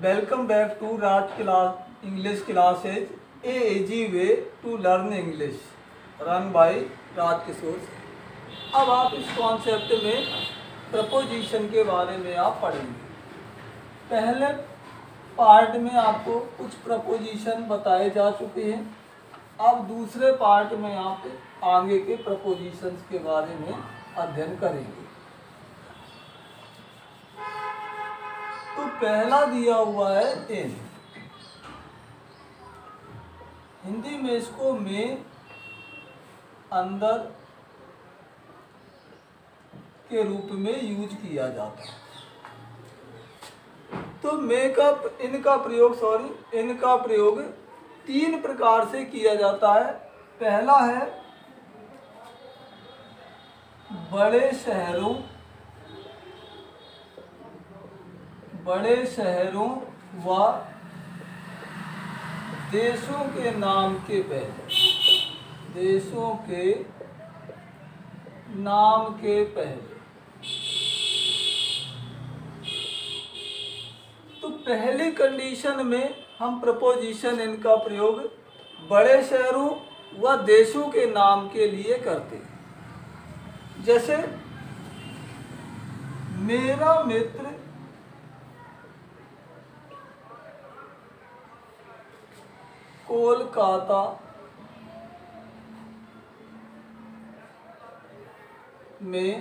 Welcome back to Raj class English classes, a easy way to learn English, run by Raj Kishore. अब आप इस concept में preposition के बारे में आप पढ़ेंगे। पहले पार्ट में आपको कुछ प्रपोजिशन बताए जा चुके हैं। अब दूसरे पार्ट में आप आगे के प्रपोजिशंस के बारे में अध्ययन करेंगे। तो पहला दिया हुआ है इन। हिंदी में इसको में, अंदर के रूप में यूज किया जाता है। तो इनका प्रयोग तीन प्रकार से किया जाता है। पहला है बड़े शहरों व देशों के नाम के पहले। तो पहली कंडीशन में हम प्रपोजिशन इनका प्रयोग बड़े शहरों व देशों के नाम के लिए करते हैं। जैसे मेरा मित्र कोलकाता में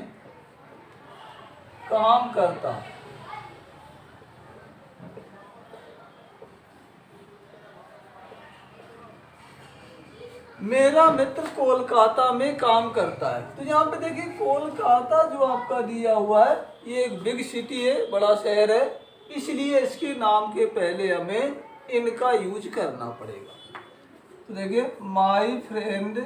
काम करता है। मेरा मित्र कोलकाता में काम करता है। तो यहाँ पे देखिए कोलकाता जो आपका दिया हुआ है ये एक बिग सिटी है, बड़ा शहर है, इसलिए इसके नाम के पहले हमें इनका यूज करना पड़ेगा। तो देखिए my friend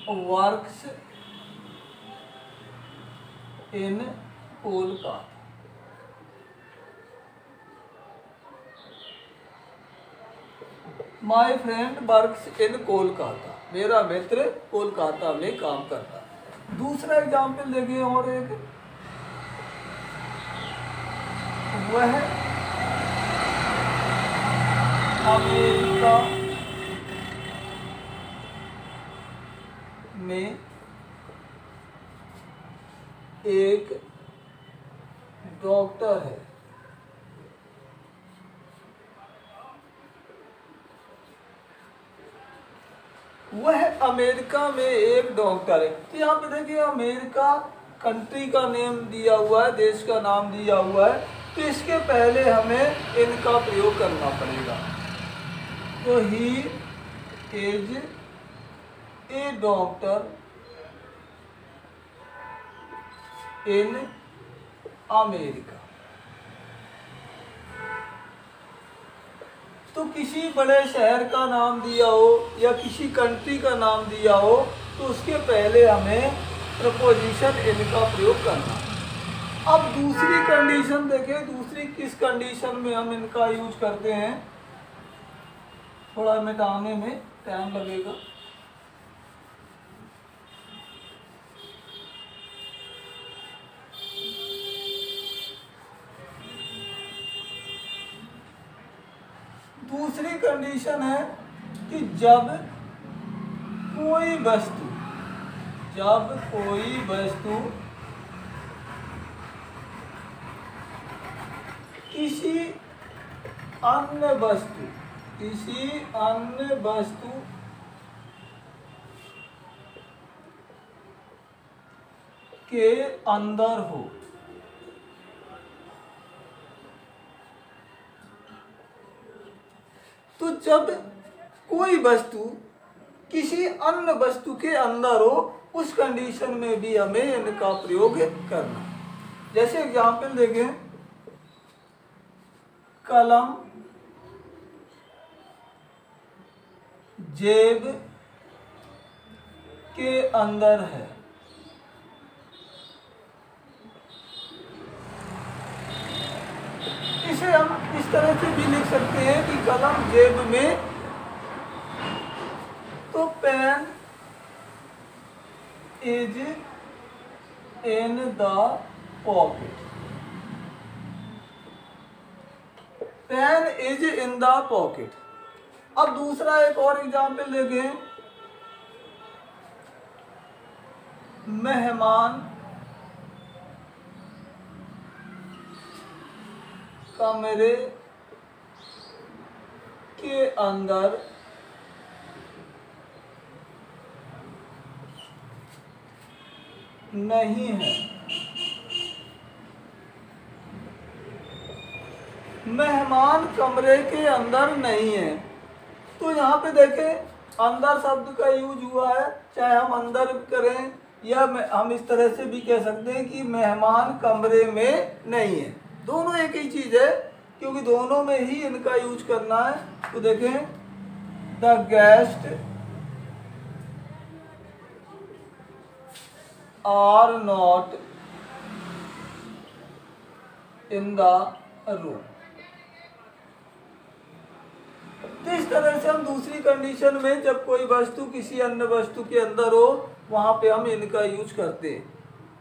works in Kolkata. My friend works in Kolkata, मेरा मित्र कोलकाता में काम करता है। दूसरा एग्जाम्पल देखिए और एक, वह अमेरिका में एक डॉक्टर है। वह अमेरिका में एक डॉक्टर है। तो यहाँ पे देखिए अमेरिका कंट्री का नेम दिया हुआ है, देश का नाम दिया हुआ है, तो इसके पहले हमें इनका प्रयोग करना पड़ेगा। तो he is a doctor in America. तो किसी बड़े शहर का नाम दिया हो या किसी कंट्री का नाम दिया हो तो उसके पहले हमें प्रपोजिशन इनका प्रयोग करना। अब दूसरी कंडीशन देखें, दूसरी किस कंडीशन में हम इनका यूज करते हैं, थोड़ा मिटाने में टाइम लगेगा। दूसरी कंडीशन है कि जब कोई वस्तु किसी अन्य वस्तु के अंदर हो। तो जब कोई वस्तु किसी अन्य वस्तु के अंदर हो उस कंडीशन में भी हमें इनका प्रयोग करना। जैसे एग्जाम्पल देखें, कलम जेब के अंदर है। इसे हम इस तरह से भी लिख सकते हैं कि कलम जेब में, तो pen is in the pocket, pen is in the pocket. अब दूसरा एक और एग्जाम्पल देखें, मेहमान कमरे के अंदर नहीं है। मेहमान कमरे के अंदर नहीं है, तो यहाँ पे देखें अंदर शब्द का यूज हुआ है, चाहे हम अंदर करें या हम इस तरह से भी कह सकते हैं कि मेहमान कमरे में नहीं है, दोनों एक ही चीज़ है क्योंकि दोनों में ही इनका यूज करना है। तो देखें the guest are not in the room. तो इस तरह से हम दूसरी कंडीशन में जब कोई वस्तु किसी अन्य वस्तु के अंदर हो वहां पे हम इनका यूज करते हैं।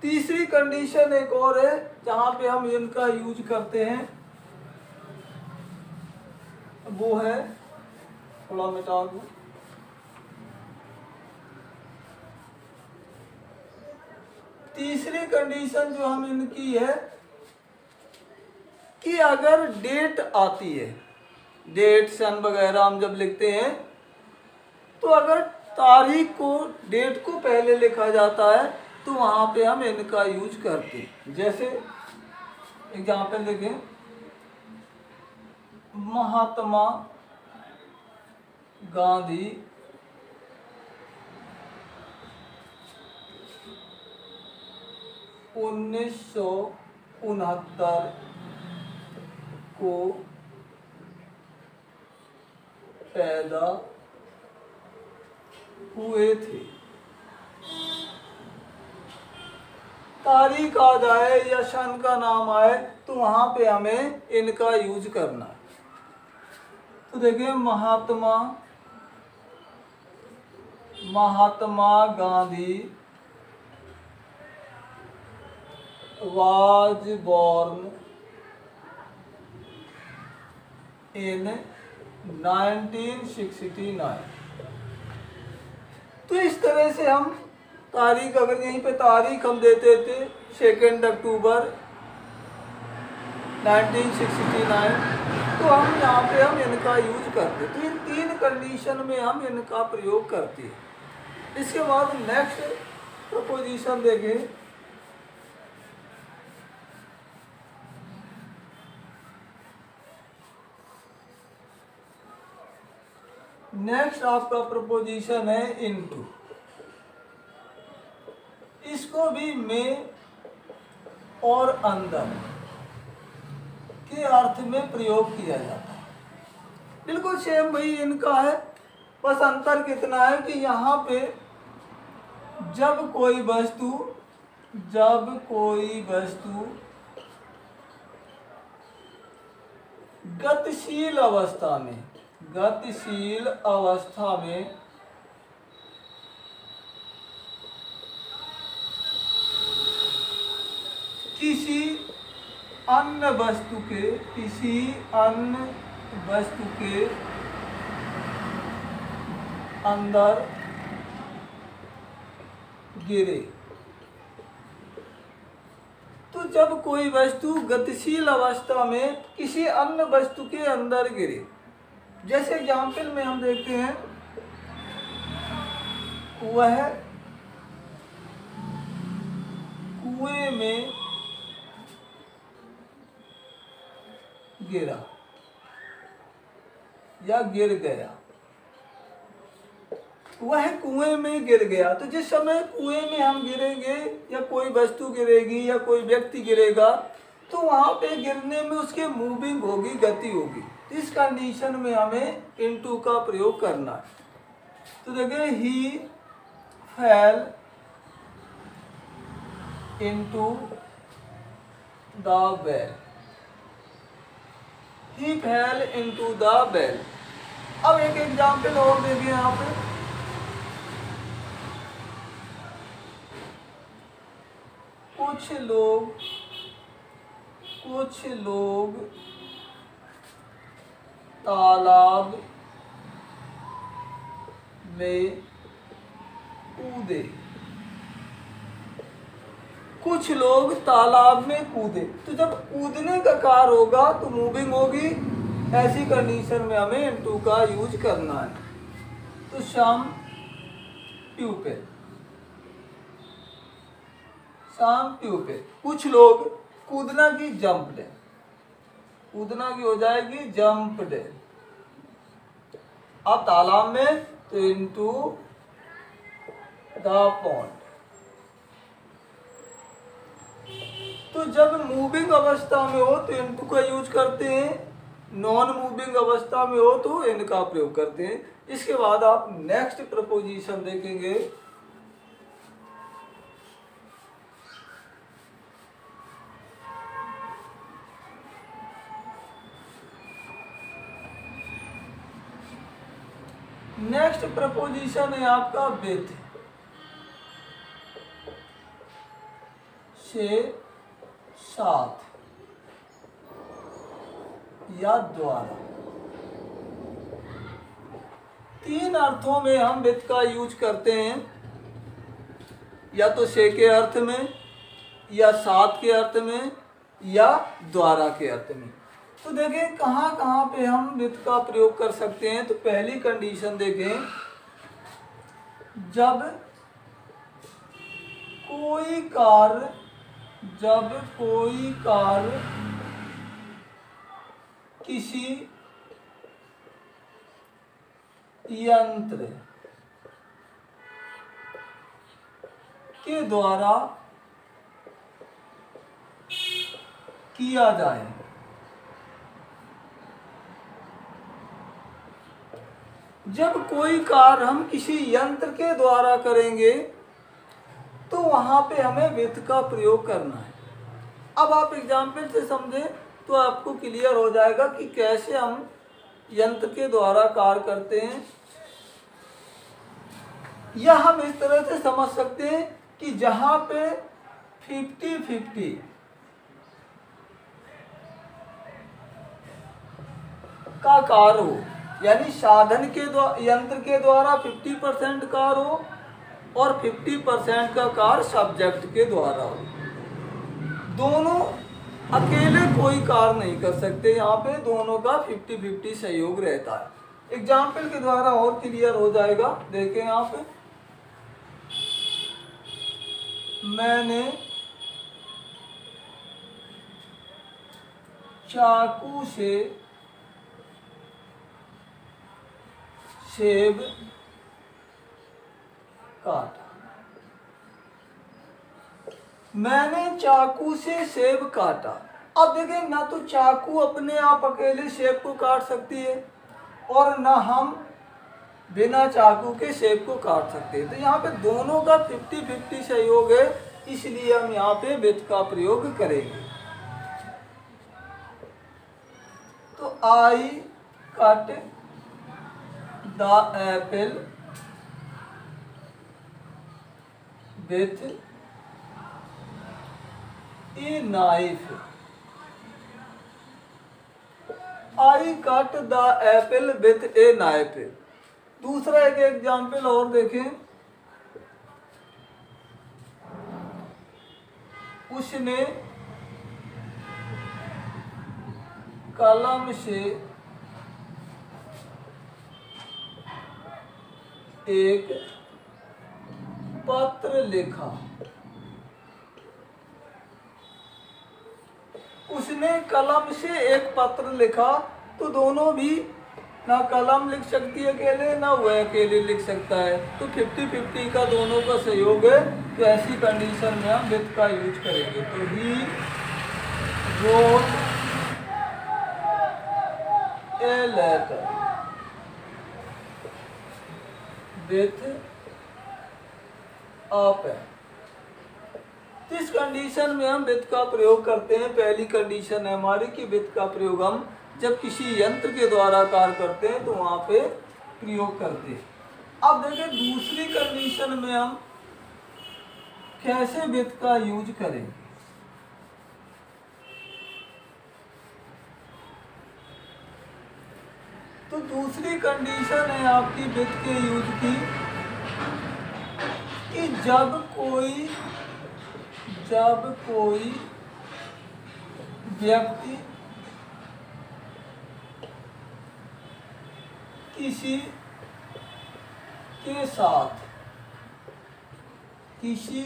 तीसरी कंडीशन एक और है जहां पे हम इनका यूज करते हैं, वो है, थोड़ा मिटा दूं, तीसरी कंडीशन जो हम इनकी है कि अगर डेट आती है, डेट सन वगैरह हम जब लिखते हैं तो अगर तारीख को, डेट को पहले लिखा जाता है तो वहाँ पे हम इनका यूज करते हैं। जैसे एग्जाम्पल देखें, महात्मा गांधी (1969) को पैदा हुए थे। तारीख आ जाए या सन का नाम आए तो वहां पे हमें इनका यूज करना है। तो देखिए Mahatma Gandhi was born in 1969। तो इस तरह से हम तारीख, अगर यहीं पे तारीख हम देते थे 2 अक्टूबर 1969, तो हम यहाँ पे हम इनका यूज करते। तो इन तीन कंडीशन में हम इनका प्रयोग करते हैं। इसके बाद नेक्स्ट प्रपोजिशन देखें, नेक्स्ट आपका प्रपोजिशन है इनटू। इसको भी में और अंदर के अर्थ में प्रयोग किया जाता है। बिल्कुल सेम वही इनका है, बस अंतर कितना है कि यहाँ पे जब कोई वस्तु गतिशील अवस्था में किसी अन्य वस्तु के अंदर गिरे। तो जब कोई वस्तु गतिशील अवस्था में किसी अन्य वस्तु के अंदर गिरे, जैसे एग्जाम्पल में हम देखते हैं, वह कुएं में गिरा या गिर गया। वह कुएं में गिर गया। तो जिस समय कुएं में हम गिरेंगे या कोई वस्तु गिरेगी या कोई व्यक्ति गिरेगा तो वहां पे गिरने में उसके मूविंग होगी, गति होगी। इस कंडीशन में हमें इनटू का प्रयोग करना है। तो देखिए he fell into the well, he fell into the well. अब एक एग्जाम्पल और देखिए यहाँ पे, कुछ लोग तालाब में कूदे। कुछ लोग तालाब में कूदे, तो जब कूदने का कार्य होगा तो मूविंग होगी। ऐसी कंडीशन में हमें इनटू का यूज करना है। तो सम प्यूपिल, कुछ लोग, कूदना की जंप्ड है, कूदना की हो जाएगी जंप्ड। अब तालाब में तो इनटू द पॉन्ड। तो जब मूविंग अवस्था में हो तो इनटू का यूज करते हैं, नॉन मूविंग अवस्था में हो तो इन का प्रयोग करते हैं। इसके बाद आप नेक्स्ट प्रपोजिशन देखेंगे। नेक्स्ट प्रपोजिशन है आपका विथ से, साथ या द्वारा। तीन अर्थों में हम विथ का यूज करते हैं, या तो से के अर्थ में, या साथ के अर्थ में, या द्वारा के अर्थ में। तो देखें कहाँ कहाँ पे हम विथ का प्रयोग कर सकते हैं। तो पहली कंडीशन देखें, जब कोई कार्य किसी यंत्र के द्वारा किया जाए, जब कोई कार्य हम किसी यंत्र के द्वारा करेंगे तो वहां पे हमें विथ का प्रयोग करना है। अब आप एग्जाम्पल से समझें तो आपको क्लियर हो जाएगा कि कैसे हम यंत्र के द्वारा कार्य करते हैं। या हम इस तरह से समझ सकते हैं कि जहां पे 50-50 का कार्य हो, यानी साधन के द्वारा, यंत्र के द्वारा 50% कार्य हो और 50% का कार्य सब्जेक्ट के द्वारा हो। दोनों अकेले कोई कार्य नहीं कर सकते, यहाँ पे दोनों का 50-50 सहयोग रहता है। एग्जाम्पल के द्वारा और क्लियर हो जाएगा। देखें यहाँ पे, मैंने चाकू से सेब काटा। मैंने चाकू से सेब काटा। अब देखें, ना तो चाकू अपने आप अकेले सेब को काट सकती है और ना हम बिना चाकू के सेब को काट सकते हैं। तो यहाँ पे दोनों का 50-50 सहयोग है, इसलिए हम यहाँ पे विथ का प्रयोग करेंगे। तो I cut the Apple with a knife. I cut the Apple with a knife. दूसरा एक एग्जाम्पल और देखें, उसने कलम से एक पत्र लिखा। उसने कलम से एक पत्र लिखा, तो दोनों भी, ना कलम लिख सकती है अकेले, ना वह अकेले लिख सकता है। तो 50-50 का दोनों का सहयोग है। तो ऐसी कंडीशन में हम विथ का यूज करेंगे। तो he wrote a letter with a pen. इस कंडीशन में हम विथ का प्रयोग करते हैं। पहली कंडीशन है हमारी कि विथ का प्रयोग हम जब किसी यंत्र के द्वारा कार्य करते हैं तो वहां पे प्रयोग करते हैं। अब देखिए दूसरी कंडीशन में हम कैसे विथ का यूज करें। तो दूसरी कंडीशन है आपकी विथ के यूज की कि जब कोई व्यक्ति किसी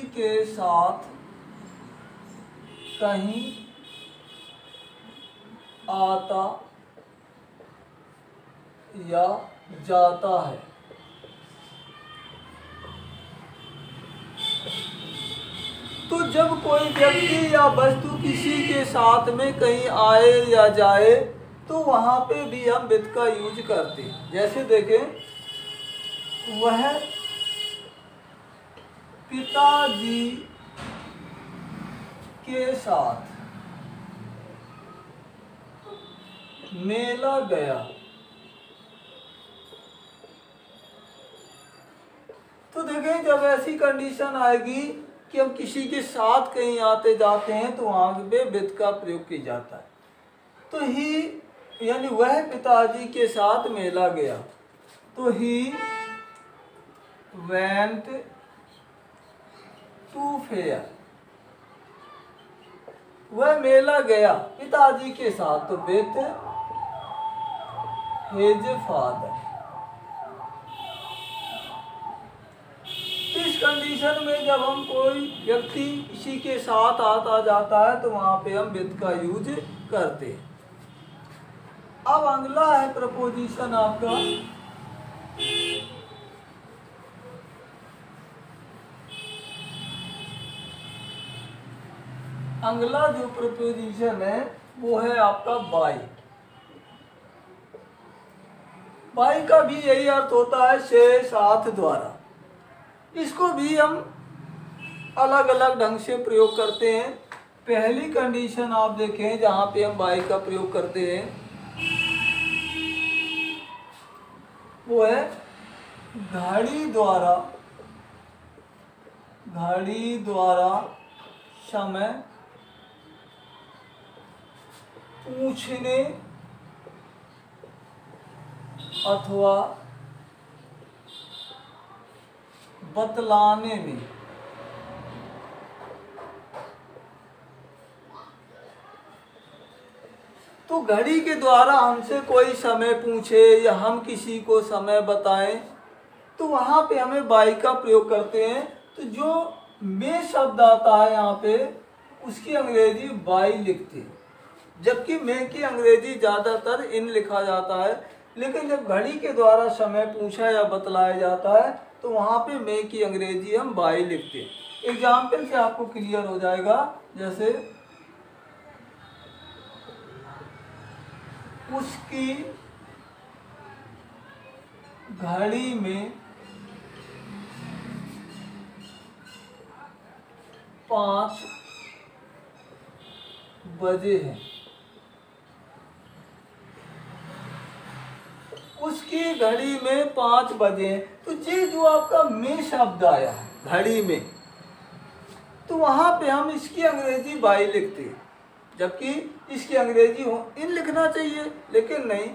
के साथ कहीं आता या जाता है तो जब कोई व्यक्ति या वस्तु किसी के साथ में कहीं आए या जाए तो वहां पे भी हम विथ का यूज करते हैं। जैसे देखें, वह पिताजी के साथ मेला गया। तो देखें, जब ऐसी कंडीशन आएगी कि हम किसी के साथ कहीं आते जाते हैं तो वहां पे विथ का प्रयोग किया जाता है। तो ही यानी वह पिताजी के साथ मेला गया, तो ही वेंट टू फेयर। वह मेला गया पिताजी के साथ, तो विथ हिज फादर। इस कंडीशन में जब हम कोई व्यक्ति किसी के साथ आता जाता है तो वहां पे हम विथ का यूज करते हैं। अब अगला है प्रपोजिशन आपका अगला जो प्रपोजिशन है वो है आपका बाई। बाई का भी यही अर्थ होता है से, साथ, द्वारा। इसको भी हम अलग अलग ढंग से प्रयोग करते हैं। पहली कंडीशन आप देखें जहां पे हम बाई का प्रयोग करते हैं वो है घड़ी द्वारा समय पूछने अथवा बतलाने में तो घड़ी के द्वारा हमसे कोई समय पूछे या हम किसी को समय बताएं तो वहां पे हमें बाई का प्रयोग करते हैं। तो जो में शब्द आता है यहाँ पे उसकी अंग्रेजी बाई लिखते हैं, जबकि में की अंग्रेजी ज़्यादातर इन लिखा जाता है। लेकिन जब घड़ी के द्वारा समय पूछा या बतलाया जाता है तो वहाँ पे में की अंग्रेजी हम बाई लिखते हैं। एग्जाम्पल से आपको क्लियर हो जाएगा। जैसे उसकी घड़ी में 5 बजे हैं। उसकी घड़ी में 5 बजे हैं। तो ये जो आपका में शब्द आया घड़ी में, तो वहां पे हम इसकी अंग्रेजी बाई लिखते हैं, जबकि इसकी अंग्रेजी इन लिखना चाहिए, लेकिन नहीं।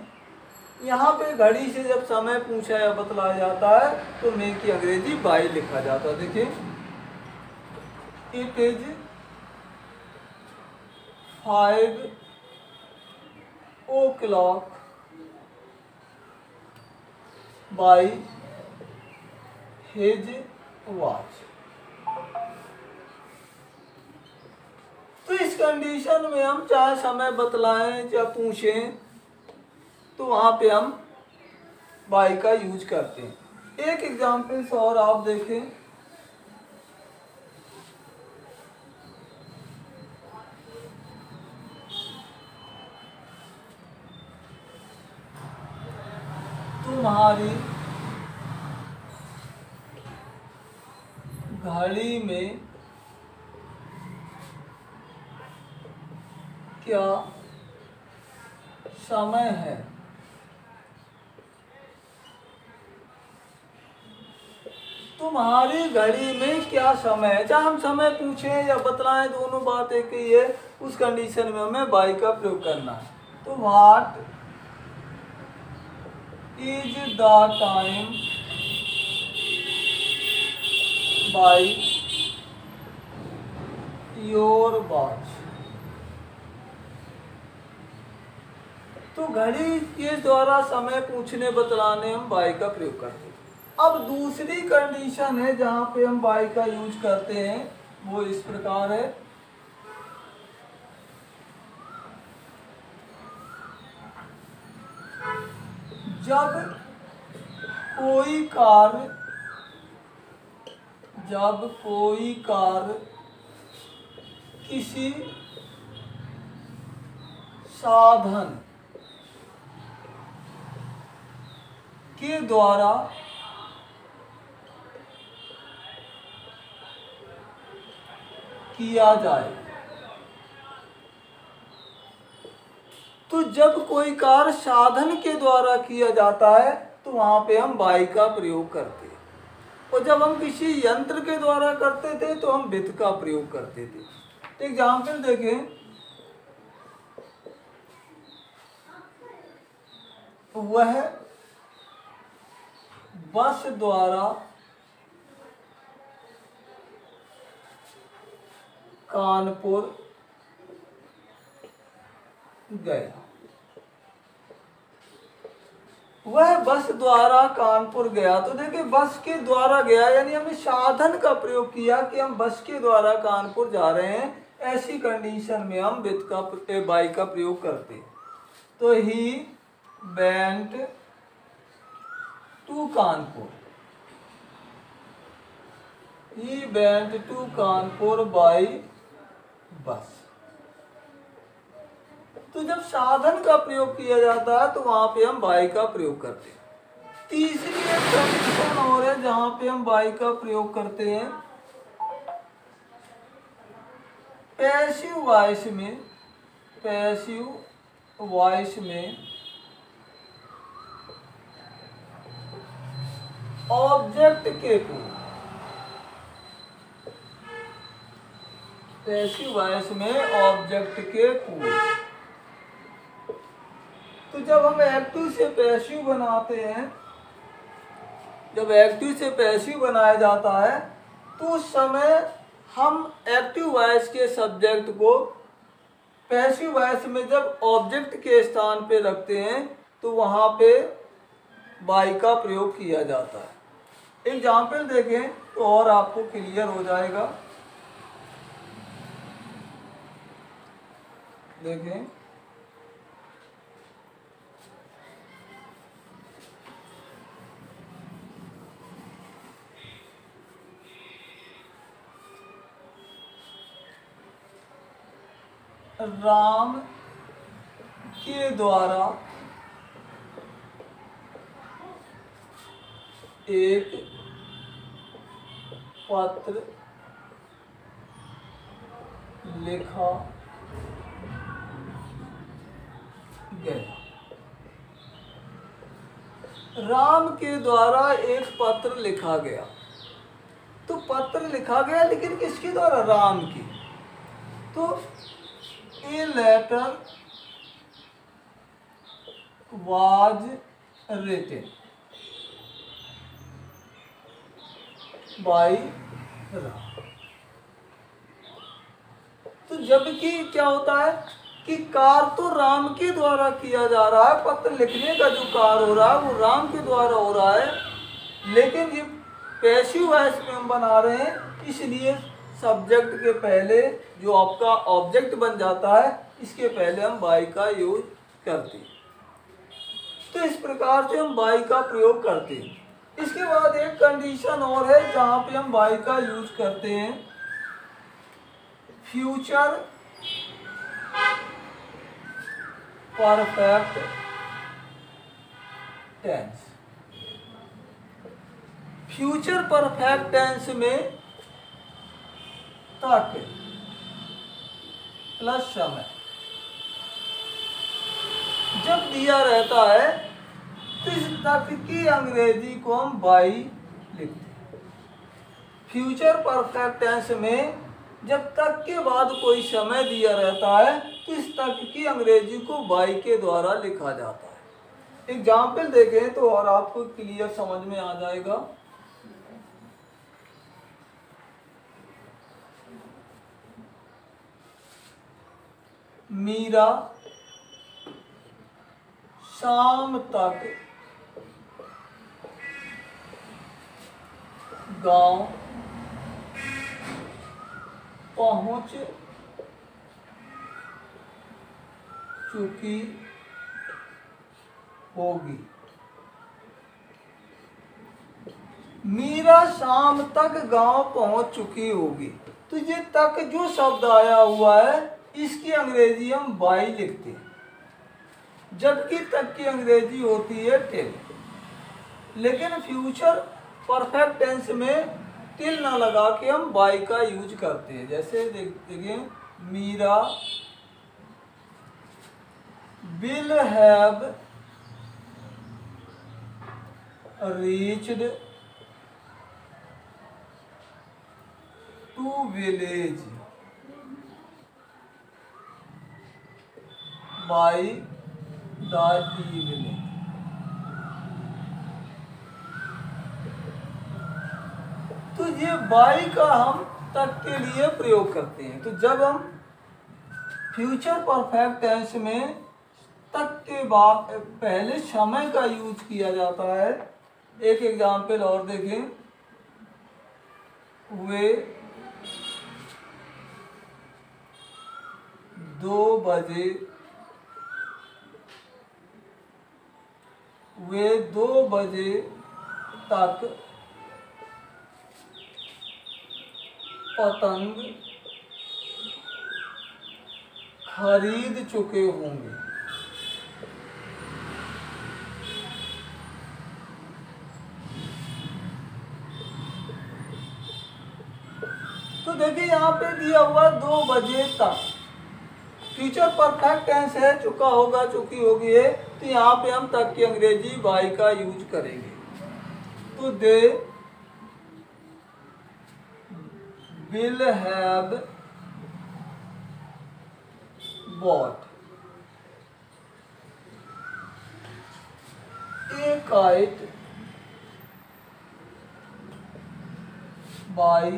यहाँ पे घड़ी से जब समय पूछा या बतलाया जाता है तो में की अंग्रेजी बाई लिखा जाता है। देखिए, it is 5 o'clock by his watch। तो इस कंडीशन में हम चाहे समय बतलाएं या पूछें तो वहां पे हम बाई का यूज करते हैं। एक एग्जाम्पल और आप देखें, तुम्हारी घड़ी में क्या समय है? तुम्हारी घड़ी में क्या समय है, चाहे हम समय पूछें या बतलाएं, दोनों बात एक ही है। उस कंडीशन में हमें बाई का प्रयोग करना है। तो what is the time by your watch. तो घड़ी के द्वारा समय पूछने बतलाने हम बाई का प्रयोग करते हैं। अब दूसरी कंडीशन है जहां पे हम बाई का यूज करते हैं, वो इस प्रकार है। जब कोई कार्य किसी साधन के द्वारा किया जाए, तो जब कोई कार्य साधन के द्वारा किया जाता है तो वहां पे हम बाई का प्रयोग करते हैं, और जब हम किसी यंत्र के द्वारा करते थे तो हम विद का प्रयोग करते थे। तो एग्जाम्पल देखें, वह बस द्वारा कानपुर गया। वह बस द्वारा कानपुर गया, तो देखिए बस के द्वारा गया यानी हमने साधन का प्रयोग किया कि हम बस के द्वारा कानपुर जा रहे हैं। ऐसी कंडीशन में हम विद का बाई का प्रयोग करते हैं। तो he went to Kanpur, he went to Kanpur by bus. तो जब साधन का प्रयोग किया जाता है तो वहां पे हम बाई का प्रयोग करते हैं। तीसरी एक कंडीशन और है जहां पे हम बाई का प्रयोग करते हैं, पैसिव वॉइस में। पैसिव वॉइस में ऑब्जेक्ट के पूर्व, पैसिव वॉइस में ऑब्जेक्ट के पूर्व। तो जब हम एक्टिव से पैसिव बनाते हैं, जब एक्टिव से पैसिव बनाया जाता है तो उस समय हम एक्टिव वॉइस के सब्जेक्ट को पैसिव वॉइस में जब ऑब्जेक्ट के स्थान पे रखते हैं तो वहां पे बाई का प्रयोग किया जाता है। एग्जाम्पल देखें तो और आपको क्लियर हो जाएगा। देखें, राम के द्वारा एक पत्र लिखा गया। राम के द्वारा एक पत्र लिखा गया, तो पत्र लिखा गया लेकिन किसके द्वारा? राम की। तो a letter was written by Ram. तो जबकि क्या होता है कि कार्य तो राम के द्वारा किया जा रहा है, पत्र लिखने का जो कार्य हो रहा है वो राम के द्वारा हो रहा है, लेकिन ये पैसिव वॉइस में हम बना रहे हैं, इसलिए सब्जेक्ट के पहले जो आपका ऑब्जेक्ट बन जाता है इसके पहले हम बाई का यूज करते हैं। तो इस प्रकार से हम बाई का प्रयोग करते हैं। इसके बाद एक कंडीशन और है जहां पे हम बाई का यूज करते हैं, future perfect tense. Future perfect tense में तक प्लस समय जब दिया रहता है तो इस तक की अंग्रेजी को हम बाई लिखते हैं। फ्यूचर परफेक्ट टेंस में जब तक के बाद कोई समय दिया रहता है तो इस तक की अंग्रेजी को बाई के द्वारा लिखा जाता है। एग्जाम्पल देखें तो और आपको क्लियर समझ में आ जाएगा। मीरा शाम तक गांव पहुंच चुकी होगी। मीरा शाम तक गांव पहुंच चुकी होगी। तो ये तक जो शब्द आया हुआ है इसकी अंग्रेजी हम बाई लिखते हैं, जबकि तक की अंग्रेजी होती है टिल। लेकिन फ्यूचर परफेक्ट टेंस में टिल ना लगा के हम बाई का यूज करते हैं। जैसे देखिए, Meera will have reached to village by the evening. तो ये बाई का हम तक के लिए प्रयोग करते हैं। तो जब हम फ्यूचर परफेक्ट टेंस में तक के बाद पहले समय का यूज किया जाता है। एक एग्जाम्पल और देखें, वे 2 बजे तक पतंग खरीद चुके होंगे। तो देखिए यहाँ पे दिया हुआ 2 बजे तक, फ्यूचर परफेक्ट टेंस है, चुका होगा चुकी होगी है, तो यहाँ पे हम तक की अंग्रेजी बाई का यूज करेंगे। तो they will have bought a kite by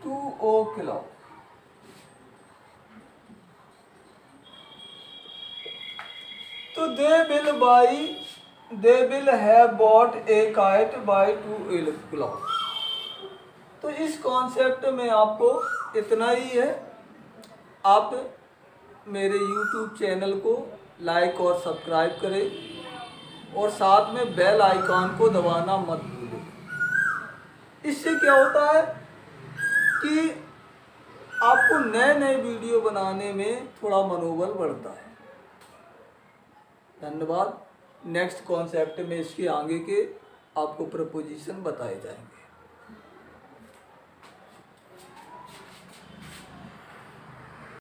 2 o'clock। तो they will have bought a kite by 2 o'clock। तो इस कॉन्सेप्ट में आपको इतना ही है। आप मेरे YouTube चैनल को लाइक और सब्सक्राइब करें और साथ में बेल आइकॉन को दबाना मत भूलें। इससे क्या होता है कि आपको नए नए वीडियो बनाने में थोड़ा मनोबल बढ़ता है। धन्यवाद। नेक्स्ट कॉन्सेप्ट में इसके आगे के आपको प्रपोजिशन बताए जाएंगे।